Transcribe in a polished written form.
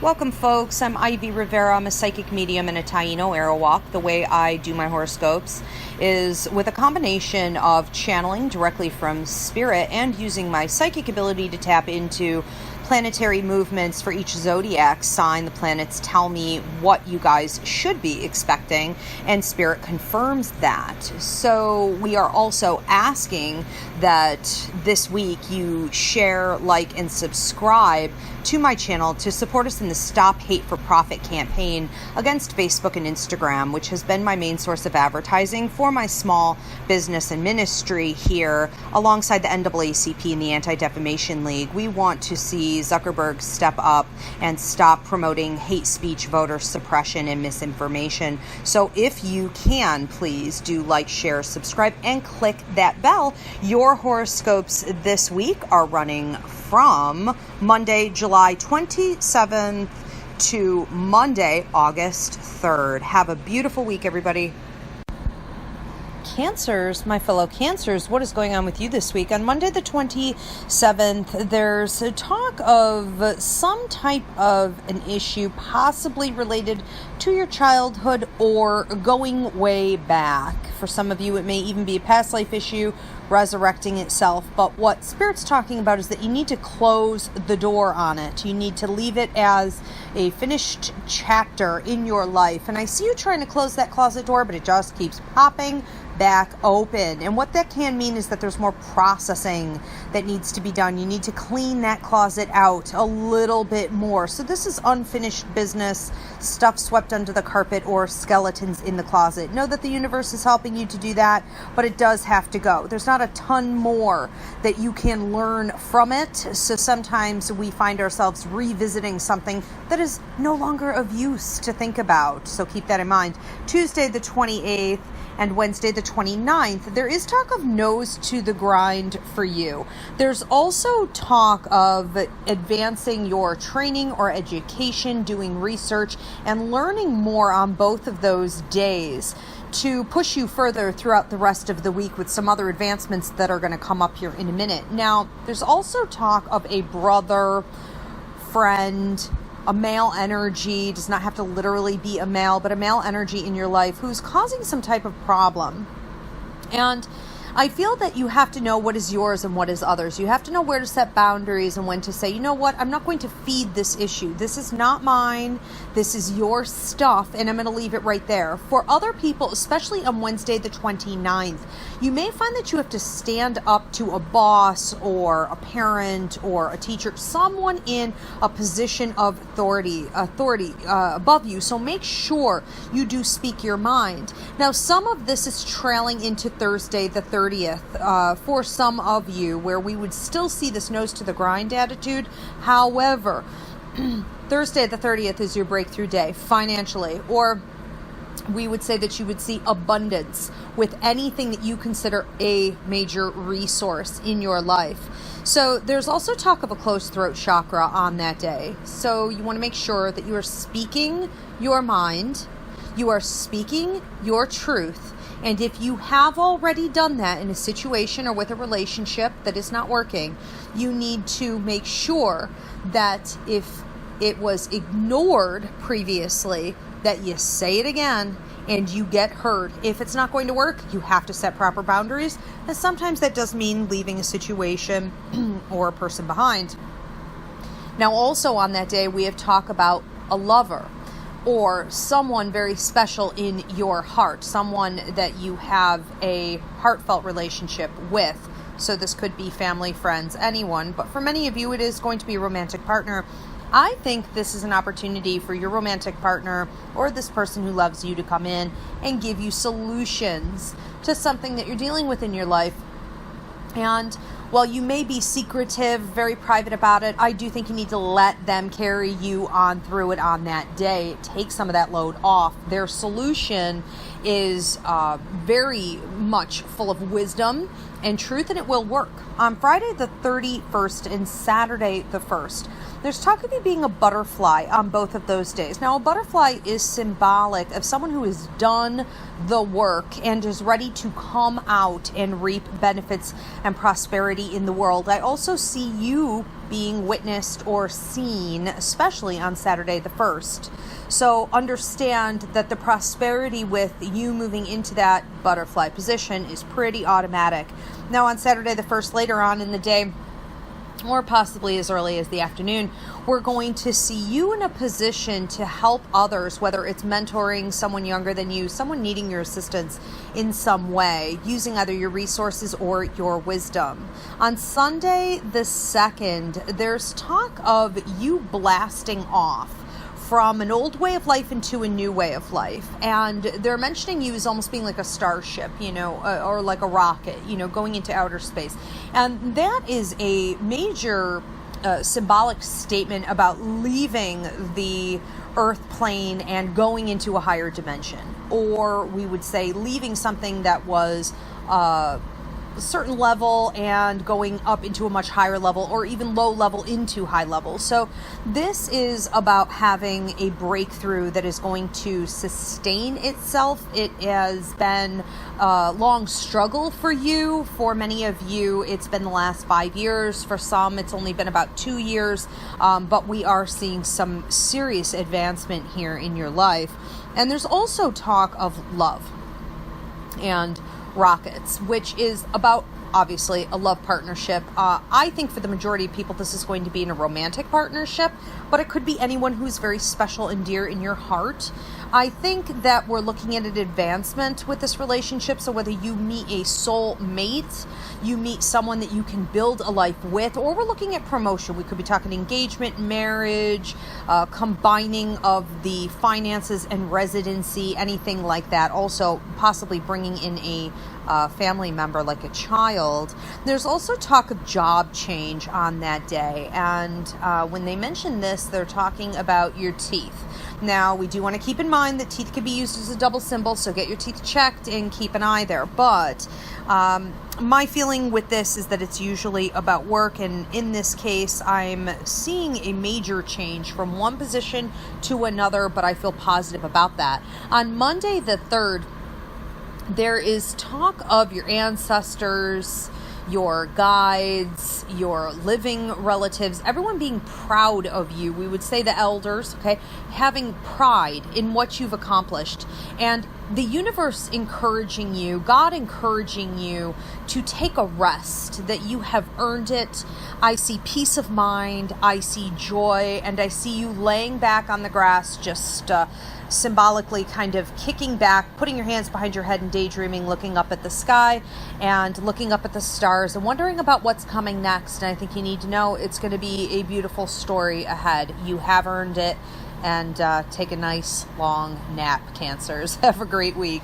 Welcome, folks. I'm Ivy Rivera. I'm a psychic medium and a Taino arrow walk. The way I do my horoscopes is with a combination of channeling directly from spirit and using my psychic ability to tap into planetary movements for each zodiac sign. The planets tell me what you guys should be expecting, and spirit confirms that. So we are also asking that this week you share, like, and subscribe to my channel to support us in the Stop Hate for Profit campaign against Facebook and Instagram, which has been my main source of advertising for my small business and ministry here alongside the NAACP and the Anti-Defamation League. We want to see Zuckerberg step up and stop promoting hate speech, voter suppression, and misinformation. So if you can, please do like, share, subscribe, and click that bell. Your horoscopes this week are running from Monday, July 27th to Monday, August 3rd. Have a beautiful week, everybody. Cancers, my fellow Cancers, what is going on with you this week? On Monday the 27th, there's a talk of some type of an issue possibly related to your childhood or going way back. For some of you, it may even be a past life issue resurrecting itself. But what Spirit's talking about is that you need to close the door on it. You need to leave it as a finished chapter in your life. And I see you trying to close that closet door, but it just keeps popping back open. And what that can mean is that there's more processing that needs to be done. You need to clean that closet out a little bit more. So this is unfinished business, stuff swept under the carpet, or skeletons in the closet. Know that the universe is helping you to do that, but it does have to go. There's not a ton more that you can learn from it. So sometimes we find ourselves revisiting something that is no longer of use to think about. So keep that in mind. Tuesday the 28th and Wednesday the 29th, there is talk of nose to the grind for you. There's also talk of advancing your training or education, doing research, and learning more on both of those days to push you further throughout the rest of the week with some other advancements that are going to come up here in a minute. Now, there's also talk of a brother, friend, a male energy. Does not have to literally be a male, but a male energy in your life who's causing some type of problem. And I feel that you have to know what is yours and what is others. You have to know where to set boundaries and when to say, you know what, I'm not going to feed this issue. This is not mine. This is your stuff, and I'm going to leave it right there. For other people, especially on Wednesday the 29th, you may find that you have to stand up to a boss or a parent or a teacher, someone in a position of authority above you. So make sure you do speak your mind. Now, some of this is trailing into Thursday the 30th for some of you, where we would still see this nose to the grind attitude. However, Thursday the 30th is your breakthrough day financially, or we would say that you would see abundance with anything that you consider a major resource in your life. So there's also talk of a closed throat chakra on that day. So you want to make sure that you are speaking your mind, you are speaking your truth. And if you have already done that in a situation or with a relationship that is not working, you need to make sure that if it was ignored previously, that you say it again and you get heard. If it's not going to work, you have to set proper boundaries. And sometimes that does mean leaving a situation or a person behind. Now, also on that day, we have talk about a lover, or someone very special in your heart, someone that you have a heartfelt relationship with. So this could be family, friends, anyone, but for many of you, it is going to be a romantic partner. I think this is an opportunity for your romantic partner or this person who loves you to come in and give you solutions to something that you're dealing with in your life. And while you may be secretive, very private about it, I do think you need to let them carry you on through it on that day. Take some of that load off. Their solution is very much full of wisdom and truth, and it will work. On Friday the 31st and Saturday the 1st, there's talk of you being a butterfly on both of those days. Now, a butterfly is symbolic of someone who has done the work and is ready to come out and reap benefits and prosperity in the world. I also see you being witnessed or seen, especially on Saturday the 1st. So understand that the prosperity with you moving into that butterfly position is pretty automatic. Now on Saturday the 1st, later on in the day, or possibly as early as the afternoon, we're going to see you in a position to help others, whether it's mentoring someone younger than you, someone needing your assistance in some way, using either your resources or your wisdom. On Sunday the 2nd, there's talk of you blasting off from an old way of life into a new way of life. And they're mentioning you as almost being like a starship, or like a rocket, going into outer space. And that is a major symbolic statement about leaving the earth plane and going into a higher dimension. Or we would say leaving something that was a certain level and going up into a much higher level, or even low level into high level. So this is about having a breakthrough that is going to sustain itself. It has been a long struggle for you. For many of you, it's been the last 5 years. For some, it's only been about 2 years. But we are seeing some serious advancement here in your life. And there's also talk of love and rockets, which is about obviously a love partnership. I think for the majority of people this is going to be in a romantic partnership, but it could be anyone who's very special and dear in your heart. I think that we're looking at an advancement with this relationship. So whether you meet a soul mate, you meet someone that you can build a life with, or we're looking at promotion. We could be talking engagement, marriage, combining of the finances and residency, anything like that. Also possibly bringing in a family member like a child. There's also talk of job change on that day. And when they mention this, they're talking about your teeth. Now, we do want to keep in mind that teeth can be used as a double symbol, so get your teeth checked and keep an eye there. But my feeling with this is that it's usually about work, and in this case, I'm seeing a major change from one position to another, but I feel positive about that. On Monday the 3rd, there is talk of your ancestors, your guides, your living relatives, everyone being proud of you. We would say the elders, okay, having pride in what you've accomplished. And the universe encouraging you, God encouraging you to take a rest, that you have earned it. I see peace of mind, I see joy, and I see you laying back on the grass, just symbolically kind of kicking back, putting your hands behind your head and daydreaming, looking up at the sky and looking up at the stars and wondering about what's coming next. And I think you need to know it's going to be a beautiful story ahead. You have earned it. And take a nice long nap, Cancers. Have a great week.